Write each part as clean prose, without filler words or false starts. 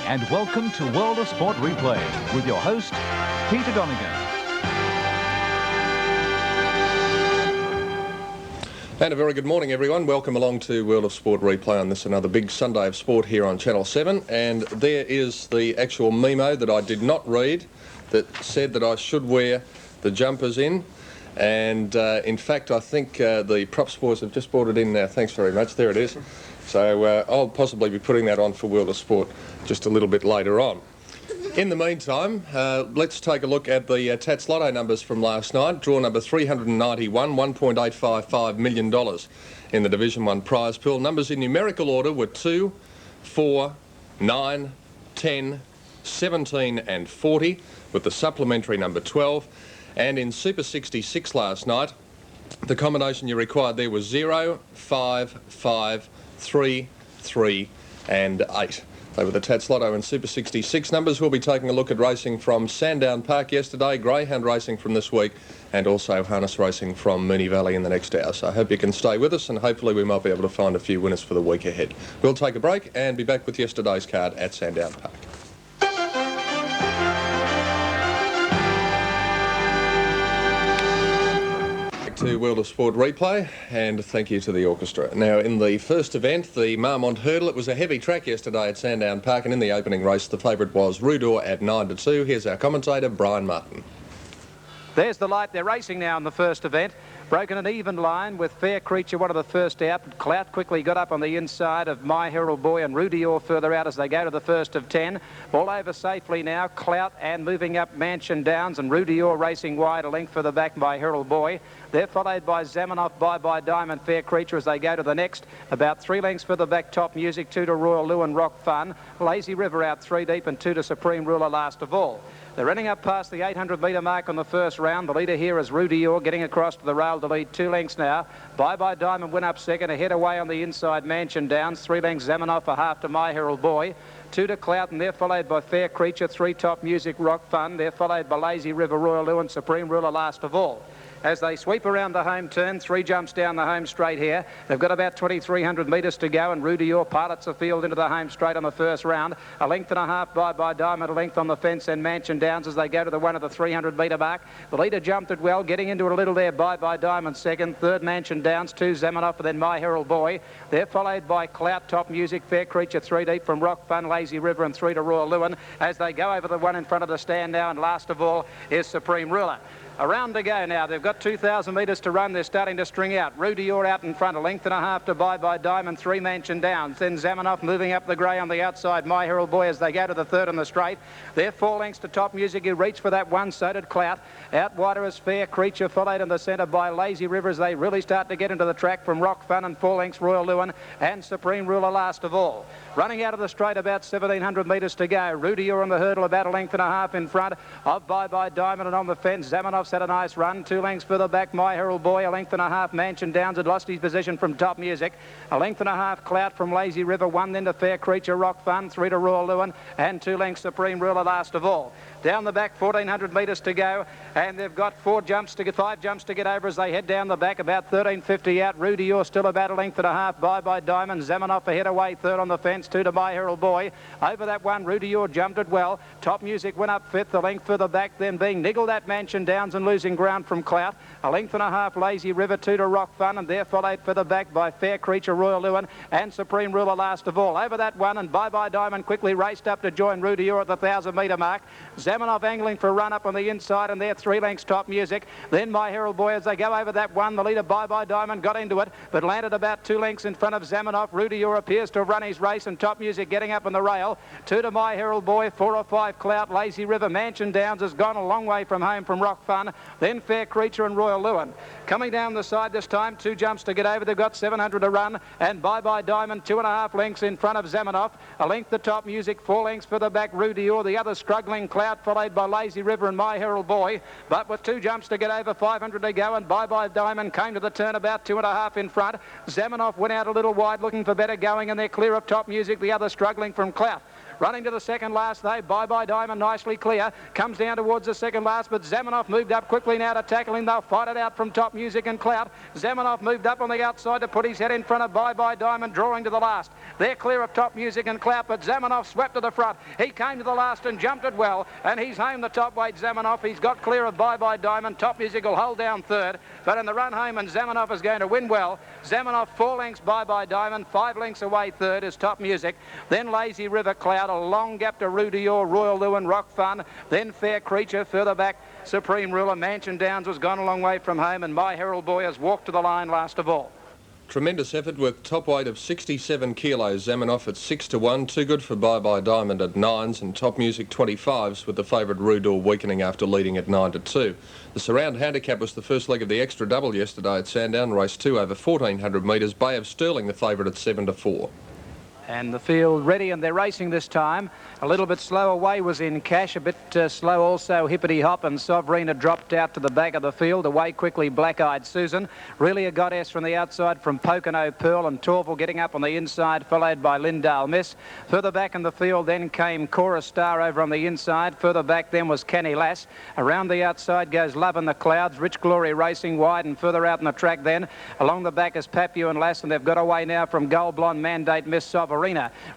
and welcome to World of Sport Replay with your host, Peter Donegan. And a very good morning, everyone. Welcome along to World of Sport Replay on this another big Sunday of sport here on Channel 7. And there is the actual memo that I did not read that said that I should wear the jumpers in. And in fact, I think the prop sports have just brought it in now. Thanks very much. There it is. So I'll possibly be putting that on for World of Sport just a little bit later on. In the meantime, let's take a look at the Tats Lotto numbers from last night. Draw number 391, $1.855 million in the Division 1 prize pool. Numbers in numerical order were 2, 4, 9, 10, 17 and 40, with the supplementary number 12. And in Super 66 last night, the combination you required there was 0, 5, 5, 3, 3 and 8. They were the Tats Lotto and Super 66 numbers. We'll be taking a look at racing from Sandown Park yesterday, greyhound racing from this week, and also harness racing from Moonee Valley in the next hour. So I hope you can stay with us, and hopefully we might be able to find a few winners for the week ahead. We'll take a break and be back with yesterday's card at Sandown Park. To World of Sport Replay, and thank you to the orchestra. Now, in the first event, the Marmont Hurdle, it was a heavy track yesterday at Sandown Park, and in the opening race, the favourite was Rudor at 9-2. Here's our commentator, Brian Martin. There's the light. They're racing now in the first event. Broken an even line with Fair Creature, one of the first out. Clout quickly got up on the inside of My Herald Boy and Rudior further out as they go to the first of 10. All over safely now, Clout, and moving up Mansion Downs, and Rudior racing wide, a length further back by Herald Boy. They're followed by Zamanoff, Bye Diamond, Fair Creature as they go to the next. About 3 lengths further back, Top Music, 2 to Royal Lewin, Rock Fun. Lazy River out 3 deep, and 2 to Supreme Ruler last of all. They're running up past the 800-metre mark on the first round. The leader here is Rudior, getting across to the rail to lead 2 lengths now. Bye Diamond went up second, ahead away on the inside Mansion Downs. 3 lengths Zamanoff, a half to My Herald Boy. 2 to Clout, and they're followed by Fair Creature. 3 Top Music, Rock Fun. They're followed by Lazy River, Royal Lewin, Supreme Ruler last of all. As they sweep around the home turn, 3 jumps down the home straight here. They've got about 2,300 metres to go, and Rudior pilots the field into the home straight on the first round. A length and a half Bye Diamond, a length on the fence, and Mansion Downs as they go to the one of the 300-metre mark. The leader jumped it well, getting into it a little there. Bye Diamond second, third Mansion Downs, 2 Zamanoff, and then My Herald Boy. They're followed by Clout, Top Music, Fair Creature, 3 deep from Rock Fun, Lazy River, and 3 to Royal Lewin as they go over the one in front of the stand now, and last of all is Supreme Ruler. A round to go now. They've got 2,000 metres to run. They're starting to string out. Rudior out in front, a length and a half to Bye Diamond, 3 Mansion Downs. Then Zamanoff moving up the grey on the outside. My Herald Boy as they go to the third on the straight. They're 4 lengths to Top Music, who reach for that one, so did Clout. Out wider is Fair Creature, followed in the centre by Lazy River as they really start to get into the track from Rock Fun, and 4 lengths Royal Lewin and Supreme Ruler last of all. Running out of the straight, about 1,700 metres to go. Rudior on the hurdle, about a length and a half in front of Bye Diamond, and on the fence Zamanoff's had a nice run. 2 lengths further back, My Herald Boy, a length and a half. Mansion Downs had lost his position from Top Music. A length and a half Clout from Lazy River, 1 then to Fair Creature, Rock Fun, 3 to Royal Lewin, and 2 lengths Supreme Ruler last of all. Down the back, 1,400 metres to go, and they've got 5 jumps to get over as they head down the back, about 1,350 out. Rudior still about a length and a half. Bye Diamond, Zamanoff ahead away, third on the fence, 2 to My Herald Boy. Over that one, Rudior jumped it well. Top Music went up 5th, a length further back, then being niggled at Mansion Downs and losing ground from Clout. A length and a half, Lazy River, 2 to Rock Fun, and they're followed further back by Fair Creature, Royal Lewin, and Supreme Ruler last of all. Over that one, and Bye Diamond quickly raced up to join Rudior at the 1,000-metre mark. Zamanoff angling for a run up on the inside, and they're 3 lengths Top Music. Then My Herald Boy as they go over that one. The leader, Bye Diamond, got into it, but landed about 2 lengths in front of Zamanoff. Rudior appears to have run his race, and Top Music getting up on the rail. 2 to My Herald Boy, 4 or 5 Clout. Lazy River, Mansion Downs has gone a long way from home from Rock Fun. Then Fair Creature and Royal Lewin. Coming down the side this time, 2 jumps to get over. They've got 700 to run, and Bye Diamond 2.5 lengths in front of Zamanoff. A length to Top Music, 4 lengths further back Rudior. The other struggling Clout, followed by Lazy River and My Herald Boy. But with 2 jumps to get over, 500 to go, and Bye Diamond came to the turn about 2.5 in front. Zamanoff went out a little wide looking for better going, and they're clear of Top Music. Music, the other struggling from Clout. Running to the second last though, Bye Bye Diamond nicely clear. Comes down towards the second last, but Zamenhof moved up quickly now to tackle him. They'll fight it out from Top Music and Clout. Zamenhof moved up on the outside to put his head in front of Bye Bye Diamond, drawing to the last. They're clear of Top Music and Clout, but Zamenhof swept to the front. He came to the last and jumped it well, and he's home the top weight, Zamenhof. He's got clear of Bye Bye Diamond. Top Music will hold down third, but in the run home, and Zamenhof is going to win well. Zamenhof 4 lengths Bye Bye Diamond, 5 lengths away third is Top Music. Then Lazy River Cloud, a long gap to Rudior, Royal Lewin, Rock Fun, then Fair Creature, further back Supreme Ruler. Mansion Downs was gone a long way from home, and My Herald Boy has walked to the line last of all. Tremendous effort with top weight of 67 kilos. Zamenhof at 6 to 1. Too good for Bye Bye Diamond at 9s, and Top Music 25s, with the favourite Rudor weakening after leading at 9 to 2. The surround handicap was the first leg of the extra double yesterday at Sandown, race 2 over 1400 metres. Bay of Sterling the favourite at 7 to 4. And the field ready, and they're racing this time. A little bit slow away was In Cash, a bit slow also Hippity Hop, and Sovereigna dropped out to the back of the field. Away quickly Black Eyed Susan. Really a goddess from the outside from Pocono Pearl, and Torval getting up on the inside, followed by Lindale Miss. Further back in the field then came Cora Star over on the inside. Further back then was Canny Lass. Around the outside goes Love in the Clouds. Rich Glory racing wide, and further out in the track then. Along the back is Papu and Lass, and they've got away now from Gold Blonde, Mandate Miss, Sovereigna.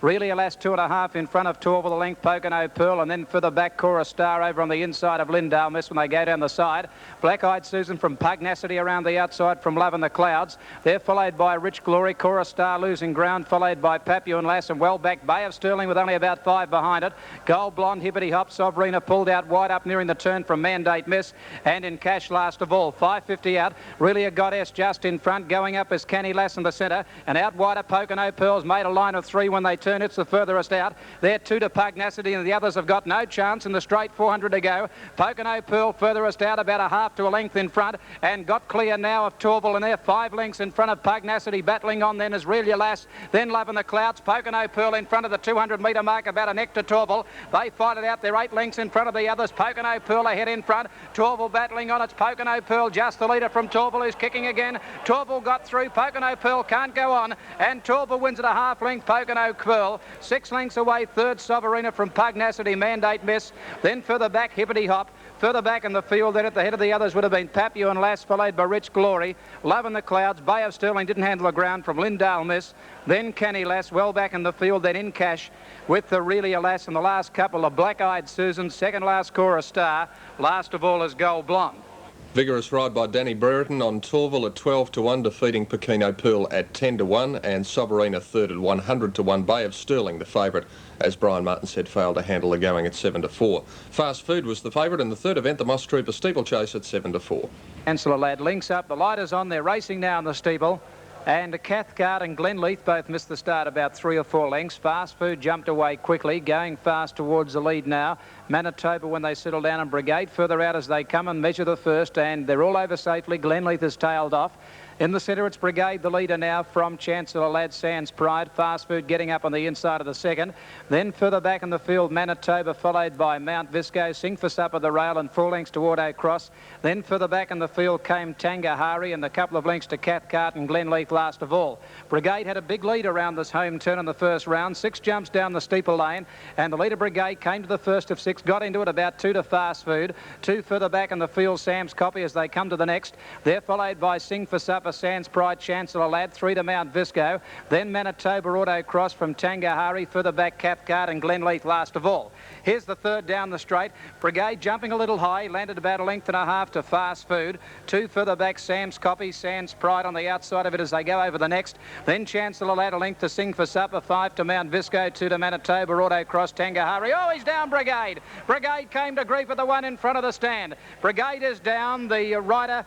Really a last 2.5 in front of Torval, the length Pocono Pearl, and then further back Cora Star over on the inside of Lindale Miss when they go down the side. Black Eyed Susan from Pugnacity around the outside from Love in the Clouds. They're followed by Rich Glory, Cora Star losing ground, followed by Papu and Lass, and well back Bay of Sterling with only about 5 behind it. Gold Blonde, Hippity Hop, Sovereigna pulled out wide up nearing the turn from Mandate Miss, and In Cash last of all. 5.50 out. Really a goddess just in front. Going up is Canny Lass in the centre, and out wider Pocono Pearl's made a line of 3 when they turn. It's the furthest out. They're 2 to Pugnacity, and the others have got no chance in the straight 400 to go. Pocono Pearl furthest out, about a half to a length in front, and got clear now of Torval, and they're 5 lengths in front of Pugnacity. Battling on then is Really Lass, then Love in the Clouds. Pocono Pearl in front of the 200 metre mark, about a neck to Torval. They fight it out. They're 8 lengths in front of the others. Pocono Pearl ahead in front. Torval battling on. It's Pocono Pearl just the leader from Torval, who's kicking again. Torval got through. Pocono Pearl can't go on, and Torval wins at a half length. Pocono Pearl 6 lengths away third, Sovereigna from Pugnacity, Mandate Miss. Then further back Hippity Hop. Further back in the field then at the head of the others would have been Papu and Lass, followed by Rich Glory. Love in the Clouds. Bay of Sterling didn't handle the ground from Lindale Miss. Then Canny Lass well back in the field, then In Cash with the Really a Lass, and the last couple of Black Eyed Susan. Second last Cora Star. Last of all is Gold Blonde. Vigorous ride by Danny Brereton on Torval at 12 to 1, defeating Pocono Pearl at 10 to 1, and Sovereigna third at 100 to 1. Bay of Sterling, the favourite, as Brian Martin said, failed to handle the going at 7 to 4. Fast Food was the favourite in the third event, the Moss Trooper Steeplechase at 7 to 4. Chancellor Lad links up. The light is on. They're racing now in the steeple. And Cathcart and Glenleith both missed the start about 3 or 4 lengths. Fast Food jumped away quickly, going fast towards the lead now. Manitoba when they settle down, and Brigade further out as they come and measure the first, and they're all over safely. Glenleith has tailed off. In the centre, it's Brigade, the leader now from Chancellor Lad, Sands Pride. Fast Food getting up on the inside of the second. Then further back in the field, Manitoba, followed by Mount Visco. Sing for Supper the rail, and 4 lengths to Auto Cross. Then further back in the field came Tangahari, and a couple of lengths to Cathcart and Glenleith last of all. Brigade had a big lead around this home turn in the first round. 6 jumps down the steeple lane, and the leader Brigade came to the first of 6, got into it about 2 to Fast Food. 2 further back in the field, Sam's Copy as they come to the next. They're followed by Sing for Supper, Sands Pride, Chancellor Lad. 3 to Mount Visco. Then Manitoba Auto Cross from Tangahari. Further back Cathcart and Glenleith last of all. Here's the third down the straight. Brigade jumping a little high, landed about a length and a half to Fast Food. 2 further back Sam's Copy, Sands Pride on the outside of it as they go over the next. Then Chancellor Lad a length to Sing for Supper. 5 to Mount Visco. 2 to Manitoba Auto Cross, Tangahari. Oh, he's down, Brigade. Brigade came to grief with the one in front of the stand. Brigade is down. The rider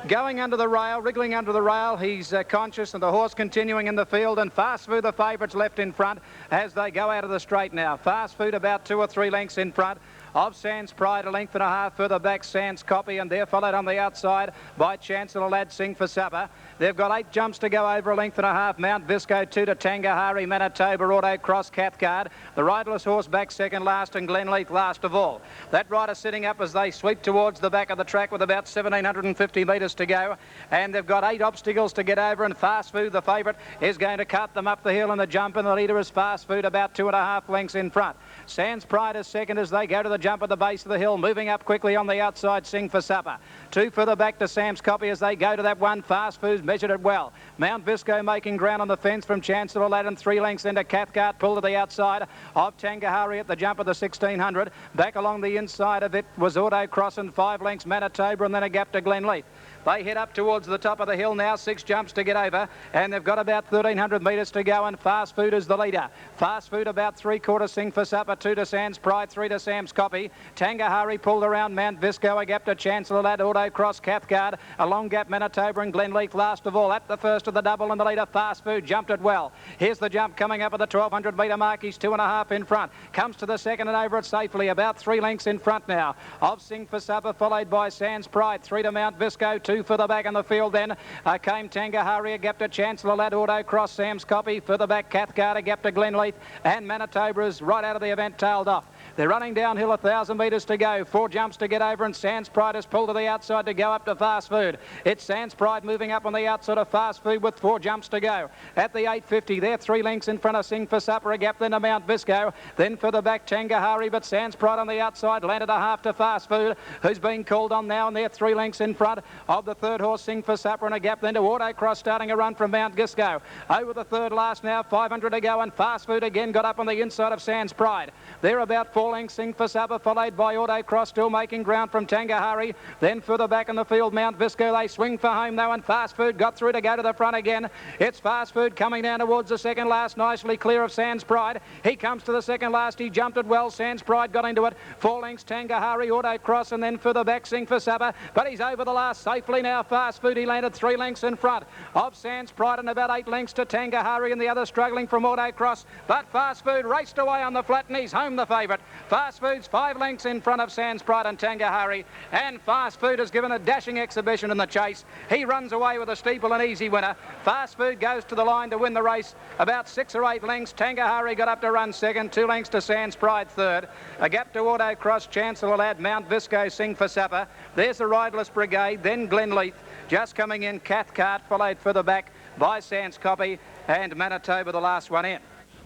going under the rail, wriggling under the rail. He's conscious, and the horse continuing in the field, and Fast Food, the favourites, left in front as they go out of the straight now. Fast Food about 2 or 3 lengths in front of Sands Pride, a length and a half further back Sands Copy, and they're followed on the outside by Chancellor Lad, Sing for Supper. They've got 8 jumps to go over a length and a half. Mount Visco 2 to Tangahari, Manitoba, Autocross, Cathcart. The riderless horse back second last and Glenleith last of all. That rider sitting up as they sweep towards the back of the track with about 1,750 metres to go. And they've got 8 obstacles to get over, and Fast Food, the favourite, is going to cut them up the hill in the jump, and the leader is Fast Food about 2.5 lengths in front. Sands Pride is second as they go to the jump at the base of the hill. Moving up quickly on the outside, Sing for Supper. 2 further back to Sam's Copy as they go to that one. Fast Food's measured it well. Mount Visco making ground on the fence from Chancellor Aladdin. 3 lengths into Cathcart, pulled to the outside of Tangahari at the jump of the 1600. Back along the inside of it was Autocross and 5 lengths Manitoba, and then a gap to Glenleith. They head up towards the top of the hill now, 6 jumps to get over, and they've got about 1,300 metres to go, and Fast Food is the leader. Fast Food about 3/4 Sing for Supper, 2 to Sands Pride, 3 to Sam's Copy. Tangahari pulled around Mount Visco, a gap to Chancellor Lad, Autocross, Cathcart, a long gap Manitoba and Glenleith last of all. At the first of the double, and the leader Fast Food jumped it well. Here's the jump coming up at the 1,200 metre mark. He's 2.5 in front. Comes to the second and over it safely, about 3 lengths in front now of Sing for Supper, followed by Sands Pride, 3 to Mount Visco, 2 for the back in the field. Then came Tangahari, a gap to Chancellor Lad, Autocross, Sam's Copy, further back Cathcart, a gap to Glenleith, and Manitoba is right out of the event, tailed off. They're running downhill, 1,000 metres to go, 4 jumps to get over, and Sands Pride has pulled to the outside to go up to Fast Food. It's Sands Pride moving up on the outside of Fast Food with 4 jumps to go. At the 850, they're 3 lengths in front of Sing for Supper, a gap then to Mount Visco, then further back Tangahari, but Sands Pride on the outside, landed a half to Fast Food, who's been called on now, and they're 3 lengths in front of the third horse, Sing for Supper, and a gap then to Autocross, starting a run from Mount Visco. Over the third last now, 500 to go, and Fast Food again got up on the inside of Sands Pride. They're about 4 lengths, Sing for Supper, followed by Autocross, still making ground from Tangahari. Then further back in the field, Mount Visco, they swing for home though, and Fast Food got through to go to the front again. It's Fast Food coming down towards the second last, nicely clear of Sands Pride. He comes to the second last, he jumped it well, Sands Pride got into it. 4 lengths Tangahari, Autocross, and then further back Sing for Supper, but he's over the last safely now. Fast Food, he landed 3 lengths in front of Sands Pride and about 8 lengths to Tangahari, and the other struggling from Autocross, but Fast Food raced away on the flat and he's home the favourite. Fast Food's 5 lengths in front of Sands Pride and Tangahari, and Fast Food has given a dashing exhibition in the chase. He runs away with a steeple and easy winner. Fast Food goes to the line to win the race, about 6 or 8 lengths. Tangahari got up to run second, 2 lengths to Sands Pride third, a gap to Autocross, Chancellor Lad, Mount Visco, Sing for Supper. There's the riderless brigade, then Glenleith just coming in, Cathcart, followed further back by Sands Copy, and Manitoba the last one in.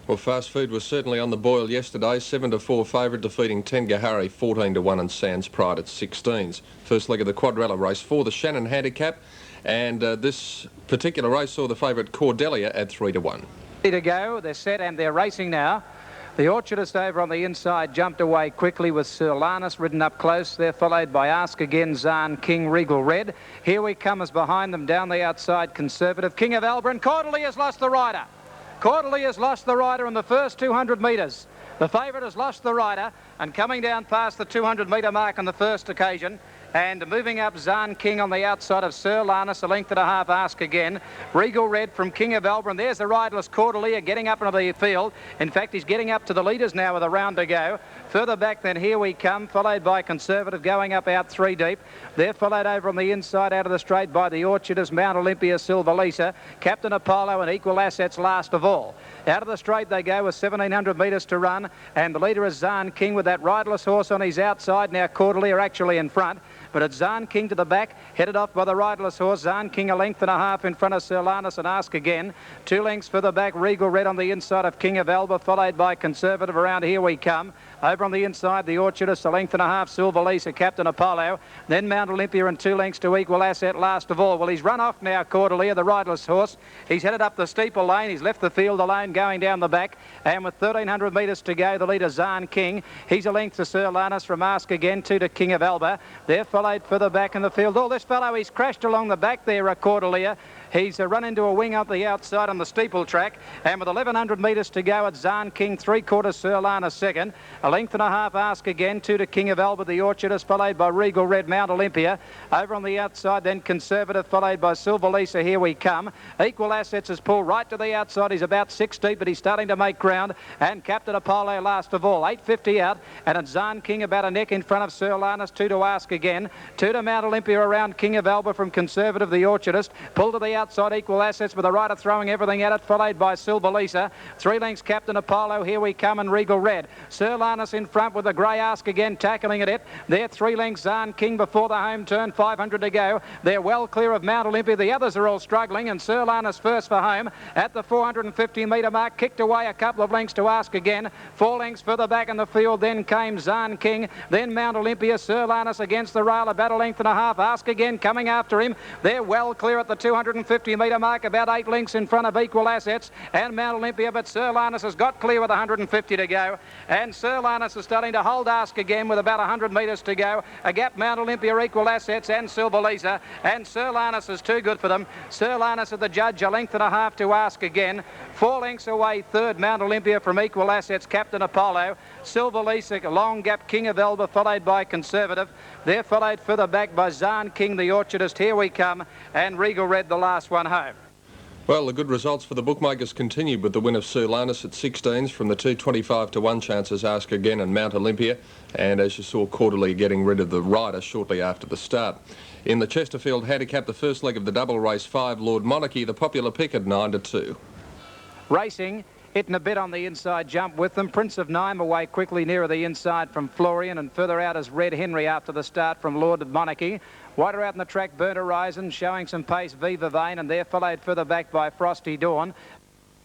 Well, Fast Food was certainly on the boil yesterday. 7-4 favourite, defeating Tangahari 14-1 and Sands Pride at 16s. First leg of the quadrella race for the Shannon Handicap, and this particular race saw the favourite Cordelia at 3-1. To go, they're set and they're racing now. The Orchardist over on the inside jumped away quickly with Sir Lanus ridden up close. They're followed by Ask Again, Zahn King, Regal Red. Here we come as behind them down the outside, Conservative, King of Alba, and Cordelly has lost the rider. Cordelly has lost the rider in the first 200 metres. The favourite has lost the rider, and coming down past the 200 metre mark on the first occasion, and moving up Zahn King on the outside of Sir Lanus, a length and a half. Ask Again. Regal Red from King of Alba, and there's the riderless Cordelia getting up into the field. In fact, he's getting up to the leaders now with a round to go. Further back then, Here We Come, followed by Conservative, going up out 3 deep. They're followed over on the inside out of the straight by the Orchardist, Mount Olympia, Silver Lisa, Captain Apollo, and Equal Assets last of all. Out of the straight they go with 1,700 metres to run, and the leader is Zahn King with that riderless horse on his outside. Now Cordelia are actually in front, but it's Zahn King to the back, headed off by the riderless horse. Zahn King a length and a half in front of Sir Lanus and Ask Again. 2 lengths further back, Regal Red on the inside of King of Alba, followed by Conservative around Here We Come. Over on the inside, the Orchardist, a length and a half, Silver Lisa, Captain Apollo. Then Mount Olympia and 2 lengths to Equal Asset last of all. Well, he's run off now, Cordelia, the riderless horse. He's headed up the steeple lane. He's left the field alone going down the back. And with 1,300 metres to go, the leader, Zahn King. He's a length to Sir Lanus from Ask Again, 2 to King of Alba. They're followed further back in the field. Oh, this fellow, he's crashed along the back there, Cordelia. He's run into a wing up the outside on the steeple track, and with 1,100 metres to go, it's Zahn King, 3/4 Sir Lanus second, a length and a half. Ask Again, 2 to King of Alba, the Orchardist, followed by Regal Red, Mount Olympia. Over on the outside, then Conservative, followed by Silver Lisa, Here We Come. Equal Assets is pulled right to the outside. He's about 6 deep, but he's starting to make ground, and Captain Apollo last of all. 850 out, and it's Zahn King about a neck in front of Sir Lanus, 2 to Ask Again, 2 to Mount Olympia around King of Alba from Conservative, the Orchardist, pulled to the outside outside, Equal Assets with the rider throwing everything at it, followed by Silver Lisa. 3 lengths, Captain Apollo, Here We Come, and Regal Red. Sir Lanus in front with the grey Ask Again tackling at it. They're 3 lengths, Zahn King before the home turn, 500 to go. They're well clear of Mount Olympia. The others are all struggling, and Sir Lanus first for home at the 450 metre mark, kicked away a couple of lengths to Ask Again. 4 lengths further back in the field, then came Zahn King, then Mount Olympia. Sir Lanus against the rail, about a length and a half. Ask Again coming after him. They're well clear at the 250 metre mark, about 8 lengths in front of Equal Assets and Mount Olympia, but Sir Lanus has got clear with 150 to go, and Sir Lanus is starting to hold Ask Again with about 100 metres to go. A gap, Mount Olympia, Equal Assets and Silver Lisa, and Sir Lanus is too good for them. Sir Lanus at the judge, a length and a half to Ask Again. 4 lengths away, third Mount Olympia from Equal Assets, Captain Apollo. Silver Lisa, long gap, King of Elba, followed by Conservative. They're followed further back by Zahn King, the Orchardist, Here We Come, and Regal Red, the last one home. Well, the good results for the bookmakers continued with the win of Sir Lanus at 16s from the 225 to 1 chances, Ask Again and Mount Olympia, and as you saw, Quarterly getting rid of the rider shortly after the start. In the Chesterfield handicap, the first leg of the double race 5, Lord Monarchy, the popular pick at 9 to 2. Racing, hitting a bit on the inside jump with them. Prince of Nime away quickly nearer the inside from Florian, and further out is Red Henry after the start from Lord Monarchy. Wider out in the track, Burnt Horizon showing some pace, Viva Vane, and they're followed further back by Frosty Dawn.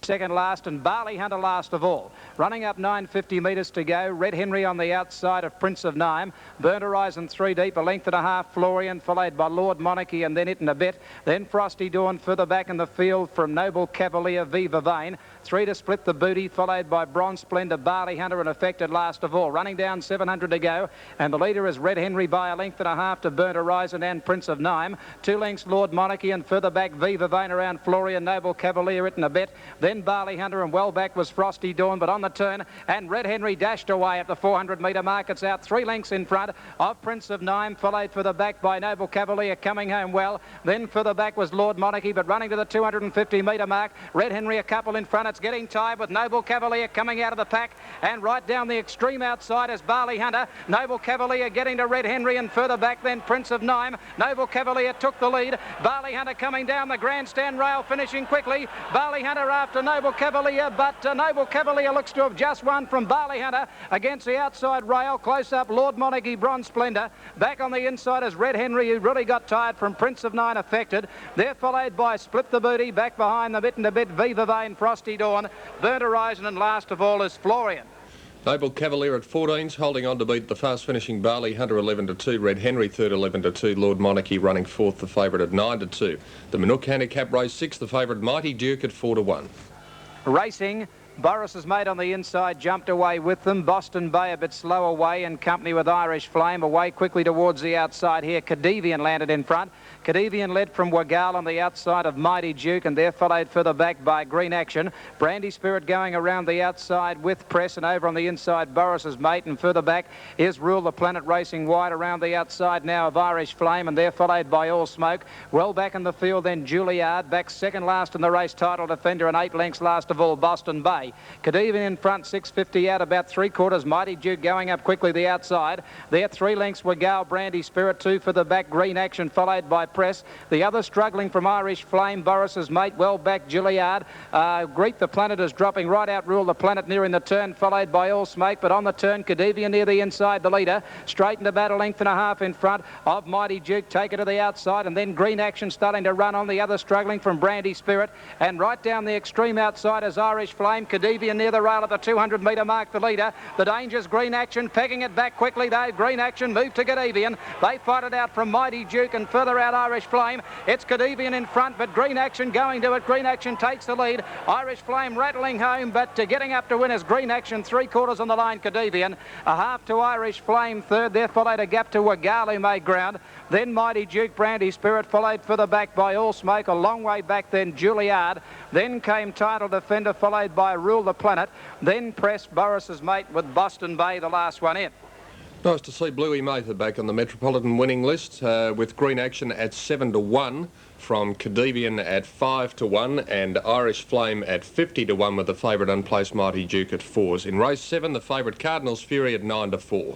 Second last, and Barley Hunter last of all. Running up 950 metres to go. Red Henry on the outside of Prince of Nime. Burnt Horizon 3 deep, a length and a half. Florian followed by Lord Monarchy, and then it in a bit. Then Frosty Dawn further back in the field from Noble Cavalier, Viva Vane. 3 to split the booty, followed by Bronze Splendor, Barley Hunter, and Affected last of all. Running down 700 to go, and the leader is Red Henry by a length and a half to Burnt Horizon and Prince of Nime. 2 lengths Lord Monarchy, and further back Viva Vane around Florian, Noble Cavalier, it in a bit. Then Barley Hunter, and well back was Frosty Dawn, but on the turn, and Red Henry dashed away at the 400 metre mark. It's out 3 lengths in front of Prince of Nime, followed further back by Noble Cavalier, coming home well. Then further back was Lord Monarchy, but running to the 250 metre mark. Red Henry a couple in front. It's getting tied with Noble Cavalier coming out of the pack, and right down the extreme outside is Barley Hunter. Noble Cavalier getting to Red Henry, and further back then Prince of Nime. Noble Cavalier took the lead. Barley Hunter coming down the grandstand rail, finishing quickly. Barley Hunter after Noble Cavalier, but Noble Cavalier looks to have just won from Barley Hunter against the outside rail. Close up Lord Monarchy, Bronze Splendor. Back on the inside is Red Henry, who really got tired from Prince of Nine, Affected. They're followed by Split the Booty. Back behind the bit and a bit, Viva Vane, Frosty Dawn, Burnt Horizon, and last of all is Florian. Noble Cavalier at 14s, holding on to beat the fast finishing Barley Hunter 11 to 2, Red Henry third 11 to 2, Lord Monarchy running fourth, the favourite at 9 to 2. The Manook handicap race 6, the favourite Mighty Duke at 4 to 1. Racing, Boris's mate on the inside jumped away with them. Boston Bay a bit slow away in company with Irish Flame. Away quickly towards the outside here. Cadevian landed in front. Cadevian led from Wagal on the outside of Mighty Duke, and they're followed further back by Green Action. Brandy Spirit going around the outside with Press, and over on the inside Boris's mate, and further back is Rule the Planet racing wide around the outside now of Irish Flame, and they're followed by All Smoke. Well back in the field then Juilliard, back second last in the race, title defender, and 8 lengths last of all Boston Bay. Cadevian in front, 650 out, about 3/4. Mighty Duke going up quickly the outside. There 3 lengths Wagal, Brandy Spirit, 2 for the back, Green Action, followed by Press. The other struggling from Irish Flame, Boris's mate, well back Juilliard. Greet the Planet is dropping right out, Rule the Planet nearing the turn, followed by All Smoke, but on the turn Cadevian near the inside, the leader, straightened about a length and a half in front of Mighty Duke, take it to the outside, and then Green Action starting to run on, the other struggling from Brandy Spirit, and right down the extreme outside is Irish Flame. Cadevian near the rail at the 200 metre mark, the leader. The danger's Green Action, pegging it back quickly though. Green Action moved to Cadevian. They fight it out from Mighty Duke, and further out Irish Flame. It's Cadevian in front, but Green Action going to it. Green Action takes the lead. Irish Flame rattling home, but getting up to win is Green Action. 3/4 on the line, Cadevian. A half to Irish Flame third. There followed a gap to Wagal, who made ground. Then Mighty Duke, Brandy Spirit, followed further back by All Smoke. A long way back then Juilliard. Then came Title Defender, followed by Rule the Planet. Then Press, Boris's mate with Boston Bay, the last one in. Nice to see Bluey Mather back on the Metropolitan winning list with Green Action at 7 to 1, from Cadevian at 5 to 1, and Irish Flame at 50 to 1 with the favourite unplaced Mighty Duke at 4s. In race 7, the favourite Cardinals Fury at 9 to 4.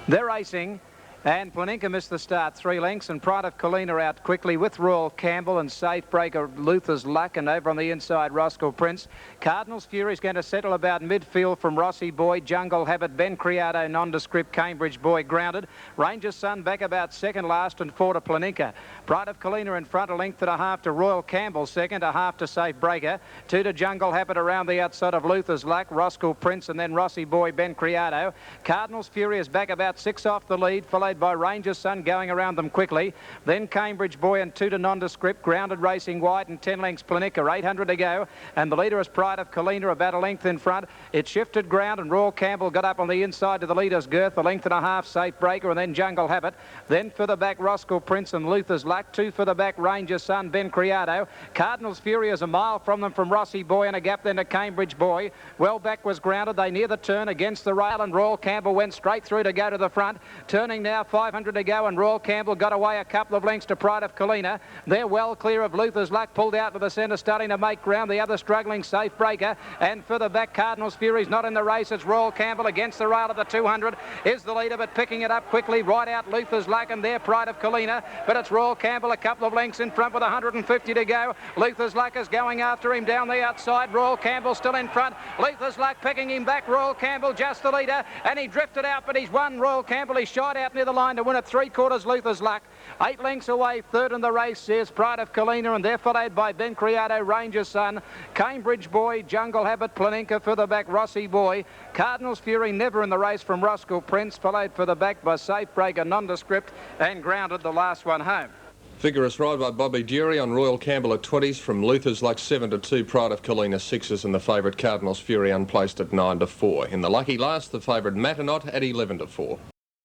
They're racing. And Planinka missed the start 3 lengths, and Pride of Colina out quickly with Royal Campbell and Safe Breaker Luther's Luck, and over on the inside Roscoe Prince. Cardinal's Fury is going to settle about midfield from Rossi Boy, Jungle Habit, Ben Criado, Nondescript, Cambridge Boy grounded. Ranger's Son back about second last and 4 to Planinka. Pride of Colina in front, a length and a half to Royal Campbell second, a half to Safe Breaker, 2 to Jungle Habit around the outside of Luther's Luck, Roscoe Prince, and then Rossi Boy, Ben Criado. Cardinal's Fury is back about 6 off the lead, followed by Ranger's Son going around them quickly. Then Cambridge Boy and 2 to Nondescript, grounded racing wide and 10 lengths Planinka, 800 to go. And the leader is Pride of Colina, about a length in front. It shifted ground and Royal Campbell got up on the inside to the leader's girth, a length and a half Safe Breaker, and then Jungle Habit. Then further back Roscoe Prince and Luther's Luck, 2 further back Ranger's Son, Ben Criado. Cardinal's Fury is a mile from them from Rossi Boy, and a gap then to Cambridge Boy. Well back was grounded, they near the turn against the rail, and Royal Campbell went straight through to go to the front. Turning now, 500 to go, and Royal Campbell got away a couple of lengths to Pride of Colina. They're well clear of Luther's Luck, pulled out to the centre, starting to make ground. The other struggling Safe Breaker, and further back Cardinal's Fury's not in the race. It's Royal Campbell against the rail of the 200 is the leader, but picking it up quickly right out Luther's Luck, and there Pride of Colina, but it's Royal Campbell a couple of lengths in front with 150 to go. Luther's Luck is going after him down the outside. Royal Campbell still in front. Luther's Luck picking him back. Royal Campbell just the leader, and he drifted out, but he's won. Royal Campbell, he shot out near the line to win at 3/4 Luther's Luck. 8 lengths away, third in the race is Pride of Colina, and they're followed by Ben Criado, Ranger's Son, Cambridge Boy, Jungle Habit, Planinka, further back Rossi Boy. Cardinal's Fury never in the race from Roscoe Prince, followed further back by Safe Breaker, Nondescript, and grounded the last one home. Vigorous ride by Bobby Dury on Royal Campbell at 20s from Luther's Luck 7 to 2, Pride of Colina 6s, and the favourite Cardinal's Fury unplaced at 9 to 4. In the lucky last, the favourite Matinot at 11 to 4.